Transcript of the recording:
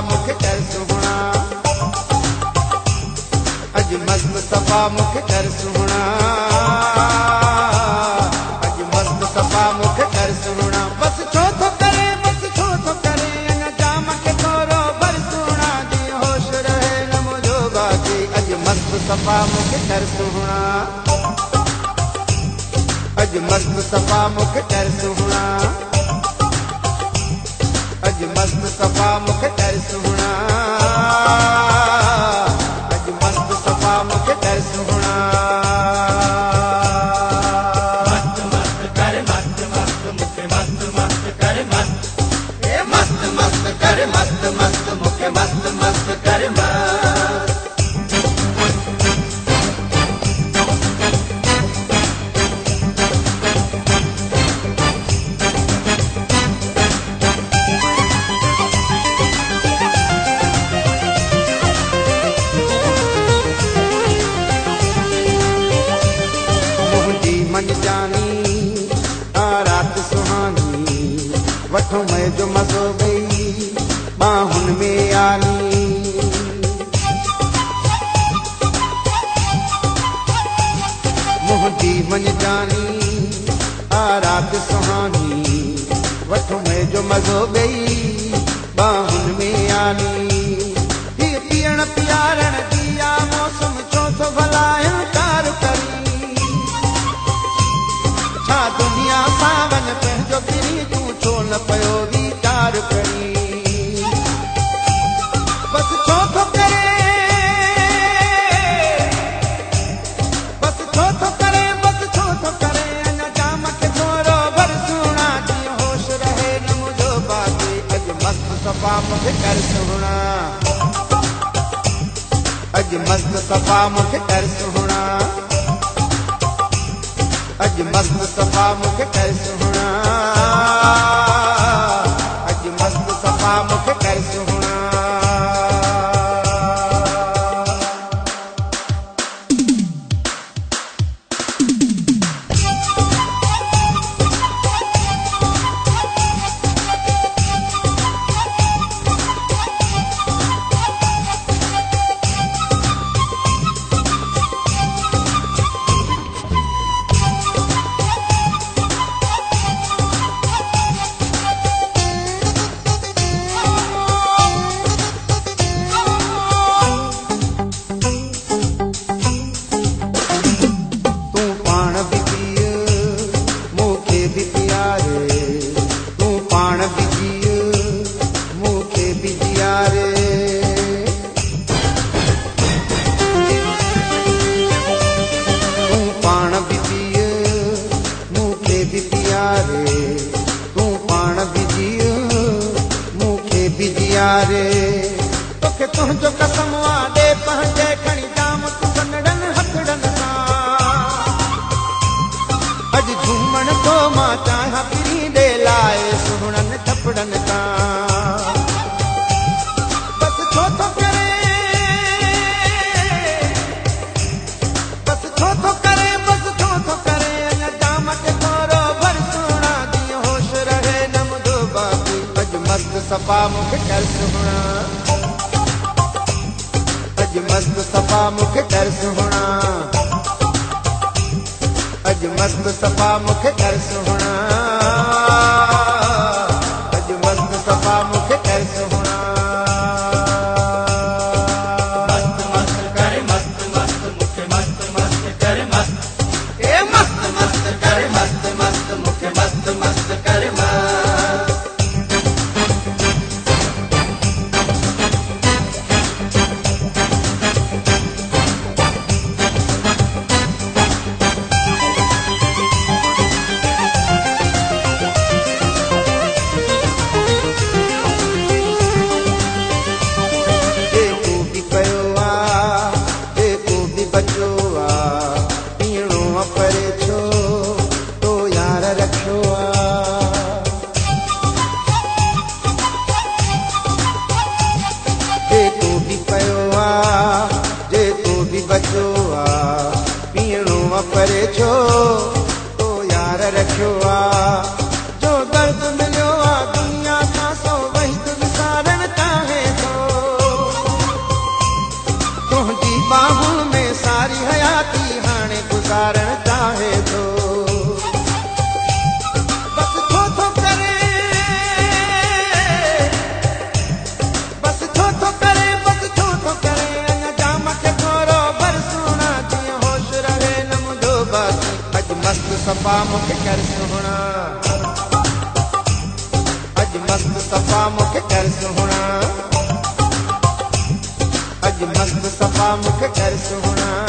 मुखे कर सुहणा अज मस्त सफा मुखे कर सुहणा अज मस्त सफा मुखे कर सुहणा बस छो तो करे अञा जाम के तोरो बर सुहणा जी होश रहे न मुझो बाकी अज मस्त सफा मुखे कर सुहणा अज मस्त सफा मुखे कर सुहणा अज मस्त सफा मुखे कर सुहणा अज मस्त सफा मुखे कर सुहणा मस्त मस्त कर मस्त मस्त मुखे मस्त मस्त कर मस्त ए मस्त मस्त कर मस्त मस्त मुखे मस्त मस्त कर मस्त मन जानी आ रात सुहानी वठो मैं जो मज़ो गई बाहुन में आनी मुहदी मन जानी आ रात सुहानी वठो मैं जो मज़ो गई बाहुन में आनी पियण पियारण दिया मौसम छो तो भला इनकार करी दुनिया सावन पंहिंजो किरी तू छो न पयो वीचार करी बस छो तो करे अञा जाम के थोरो भर सुहणा जी होश रहे न मुझो बाकी अज मस्त सफा मुखे कर सुहणा अज मस्त सफा मुखे कर सुहणा अज मस्त सफा मुखे कर सुहणा अज मस्त सफा मुखे कर सुहणा तू पाण बिजिय मूंखे बिजियारे तोखे तुंहिंजो कसम वाॾे पंहिंजे खणी जाम तूं कनड़नि हथड़नि सां अॼु झूमण थो मां चाहियां पिरी ॾे लाइ सुहिणनि थपड़नि सां बस छो थो करे अञा जाम के थोरो भर सुहिणा जी होश रहे न मुझो बाकी अॼु मस्त सफ़ा मूंखे कर सुहिणा अॼु मस्त सफ़ा मूंखे कर सुहिणा अॼु मस्त सफ़ा मूंखे कर सुहिणा अॼु मस्त सफ़ा मूंखे कर सुहिणा मस्त मस्त कर मस्त मस्त मुखे मस्त मस्त कर मस्त ए मस्त मस्त कर मस्त मस्त मूंखे मस्त मस्त कर मस्त सफ़ा मूंखे कर सुहिणा, अॼु मस्त सफ़ा मूंखे कर सुहिणा, अॼु मस्त सफ़ा मूंखे कर सुहिणा।